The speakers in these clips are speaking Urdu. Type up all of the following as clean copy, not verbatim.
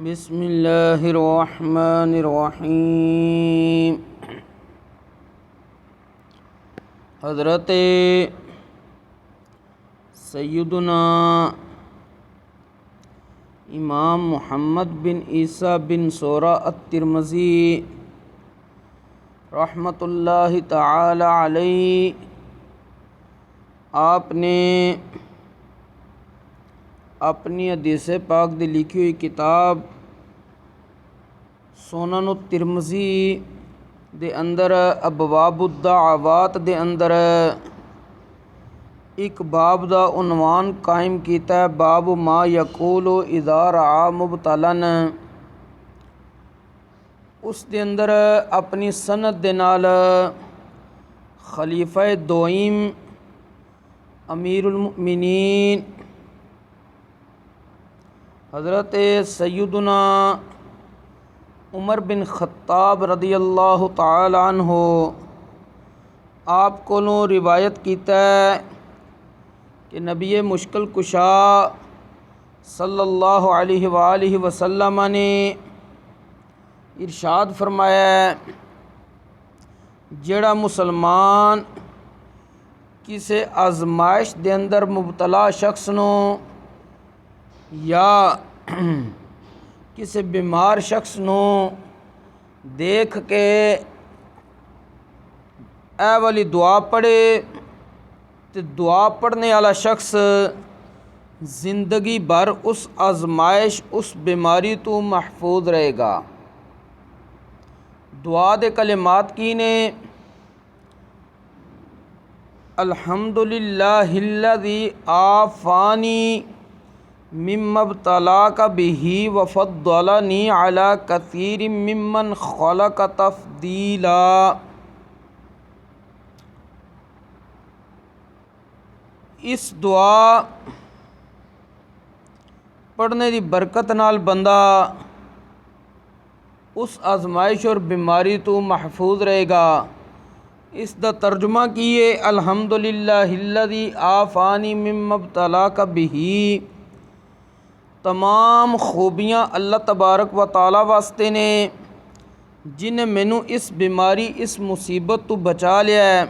بسم اللہ الرحمن الرحیم۔ حضرت سیدنا امام محمد بن عیسیٰ بن سورہ الترمذی رحمۃ اللہ تعالی علیہ، آپ نے اپنی حدیث پاک دی لکھی ہوئی کتاب سنن الترمذی دے اندر ابواب الدعوات دے اندر ایک باب دا عنوان قائم کیتا ہے، باب ما یقول اذا رعا مبتلن۔ اس دے اندر اپنی سند دے نال خلیفہ دوئم امیر المؤمنین حضرت سیدنا عمر بن خطاب رضی اللہ تعالی عنہ آپ کو روایت کیتا ہے کہ نبی مشکل کشا صلی اللہ علیہ وآلہ وسلم نے ارشاد فرمایا ہے، جڑا مسلمان کسی آزمائش دے اندر مبتلا شخص نو یا کسی بیمار شخص نو دیکھ کے اے والی دعا پڑھے تو دعا پڑھنے والا شخص زندگی بھر اس آزمائش اس بیماری تو محفوظ رہے گا۔ دعا دے کلمات کی نے، الحمدللہ الذی عافانی مما ابتلاک بہ وفضلنی علی کثیر ممن خلق تفضیلا۔ اس دعا پڑھنے دی برکت نال بندہ اس آزمائش اور بیماری تو محفوظ رہے گا۔ اس دا ترجمہ کیے، الحمدللہ الذی عافانی مما ابتلاک بہ، تمام خوبیاں اللہ تبارک و تعالی واسطے نے جن نے مینوں اس بیماری اس مصیبت تو بچا لیا ہے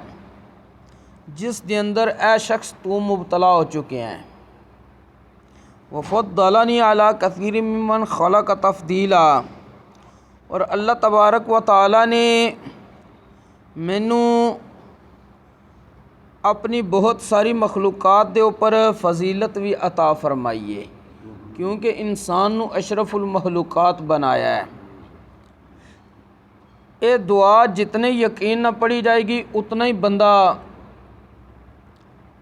جس دے اندر اے شخص تو مبتلا ہو چکے ہیں۔ وفضلنی علی کثیر ممن خلق تفضیلا، اور اللہ تبارک و تعالی نے مینوں اپنی بہت ساری مخلوقات دے اوپر فضیلت بھی عطا فرمائی ہے، کیونکہ انسان نو اشرف المخلوقات بنایا ہے۔ اے دعا جتنے یقین نہ پڑھی جائے گی اتنا ہی بندہ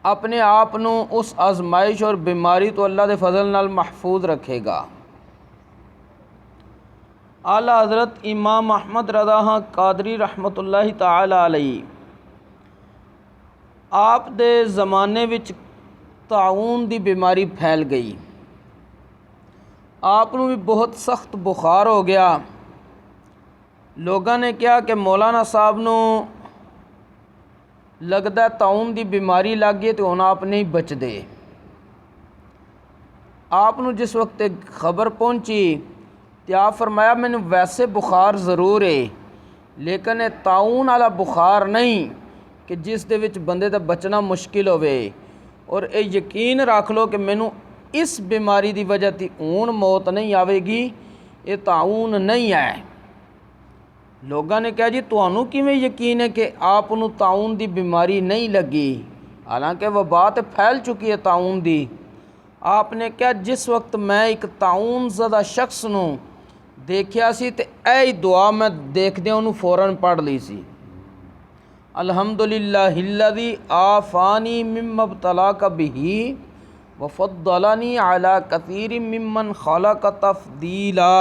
اپنے آپ نو اس آزمائش اور بیماری تو اللہ دے فضل نال محفوظ رکھے گا۔ اعلیٰ حضرت امام احمد رضا خان قادری رحمۃ اللہ تعالی علیہ، آپ دے زمانے وچ طاعون دی بیماری پھیل گئی، آپ نو بھی بہت سخت بخار ہو گیا۔ لوگاں نے کہا کہ مولانا صاحب نو لگدا ہے طاعون دی بیماری لگ گئی تو ہن آپ نہیں بچ دے۔ آپ نو جس وقت خبر پہنچی تو آپ فرمایا، مینوں ویسے بخار ضرور ہے لیکن یہ طاعون والا بخار نہیں کہ جس دے وچ بندے دا بچنا مشکل ہوئے، اور اے یقین رکھ لو کہ مینوں اس بیماری دی وجہ تی ہون موت نہیں آوے گی، یہ طاعون نہیں ہے۔ لوگاں نے کہا، جی تانوں کیویں یقین ہے کہ آپ نو طاعون دی بیماری نہیں لگی، حالانکہ وبا تے پھیل چکی ہے طاعون دی۔ آپ نے کہا، جس وقت میں ایک طاعون زدہ شخص نو دیکھیا سی تے اے دعا میں دیکھدیاں انہوں فوراً پڑھ لی سی، الحمدللہ الذی عافانی مما ابتلاک بہ وفضلنی علی کثیر ممن خلق تفضیلا۔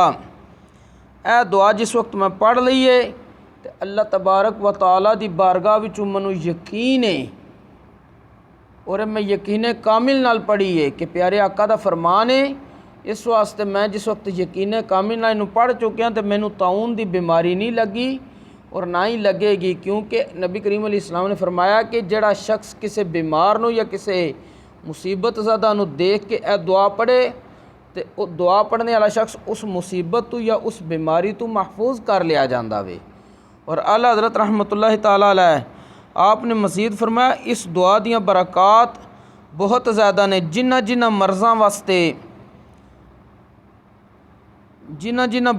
اے دعا جس وقت میں پڑھ لئیے تو اللہ تبارک و تعالی دی بارگاہ وچوں منوں یقین ہے، اور میں یقین کامل نال پڑھی ہے کہ پیارے آقا دا فرمان ہے۔ اس واسطے میں جس وقت یقین کامل نال انہوں پڑھ چکے ہیں تو مینوں طاعون دی بیماری نہیں لگی اور نہ ہی لگے گی، کیونکہ نبی کریم علیہ السلام نے فرمایا کہ جڑا شخص کسی بیمار نو یا کسی مصیبت زدہ نو دیکھ کے اے دعا پڑھے تے وہ دعا پڑھنے والا شخص اس مصیبت تو یا اس بیماری تو محفوظ کر لیا جاندہ وے۔ اور اعلیٰ حضرت رحمۃ اللہ تعالیٰ علیہ آپ نے مزید فرمایا اس دعا دیاں برکات بہت زیادہ نے، جنہ مرضاں واسطے جنہ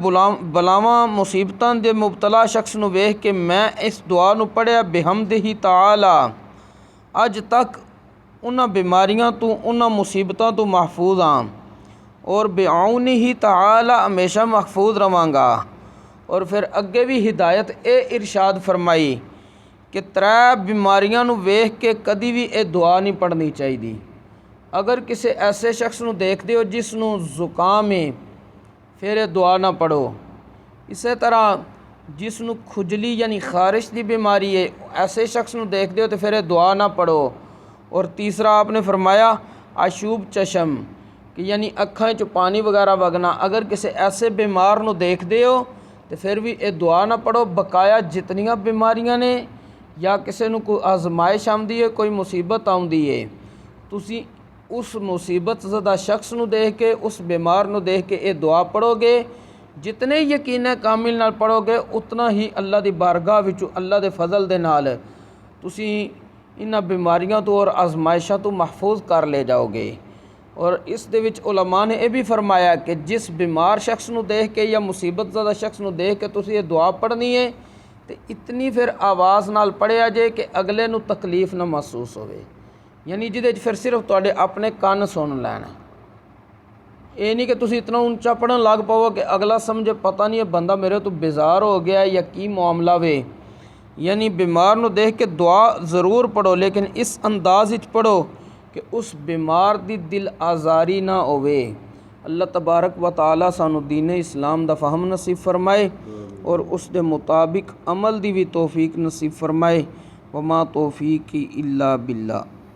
بلاواں مصیبتاں دے مبتلا شخص نو ویکھ کے میں اس دعا نو پڑھیا بحمدہ تعالی اج تک انہاں بیماریاں تو انہاں مصیبتاں تو محفوظ ہاں، اور بعونہ تعالی ہمیشہ محفوظ رواں گا۔ اور پھر اگے بھی ہدایت اے ارشاد فرمائی کہ 3 بیماریاں نو ویکھ کے کدی بھی اے دعا نہیں پڑھنی چاہیے۔ اگر کسی ایسے شخص نو دیکھ دیو جس نو زکام ہے پھر یہ دعا نہ پڑھو۔ اسی طرح جس نو کھجلی یعنی خارش دی بیماری ہے ایسے شخص نو دیکھ دیو تو پھر یہ دعا نہ پڑھو۔ اور تیسرا آپ نے فرمایا عشوب چشم کہ یعنی اکھاں چ پانی وغیرہ وگنا، اگر کسی ایسے بیمار نو دیکھ دیو تو پھر بھی یہ دعا نہ پڑھو۔ بقایا جتنیاں بیماریاں نے یا کسی نو کوئی آزمائش آمدی ہے کوئی مصیبت آمدی ہے، تسی اس مصیبت زدہ شخص نو دیکھ کے اس بیمار نو دیکھ کے یہ دعا پڑھو گے، جتنے یقین کامل نال پڑھو گے اتنا ہی اللہ دی بارگاہ وچوں اللہ دے فضل دے نال تسی انہاں بیماریاں تو اور آزمائشاں تو محفوظ کر لے جاؤ گے۔ اور اس دے وچ علماء نے یہ بھی فرمایا کہ جس بیمار شخص نو دیکھ کے یا مصیبت زدہ شخص نو دیکھ کے تسی یہ دعا پڑھنی ہے تو اتنی پھر آواز نال پڑھیا جے کہ اگلے نو تکلیف نہ محسوس ہوئے، یعنی جدے پھر صرف تواڈے اپنے کان سن لین۔ یہ نہیں کہ تسی اتنا اونچا پڑھن لگ پاؤ کہ اگلا سمجھے پتہ نہیں ہے بندہ میرے تو بیزار ہو گیا یا کی معاملہ وے۔ یعنی بیمار نو دیکھ کے دعا ضرور پڑھو لیکن اس انداز وچ پڑھو کہ اس بیمار دی دل آزاری نہ ہوئے۔ اللہ تبارک و تعالی سانو دین اسلام دا فہم نصیب فرمائے اور اس دے مطابق عمل دی بھی توفیق نصیب فرمائے۔ وما توفیقی الا باللہ۔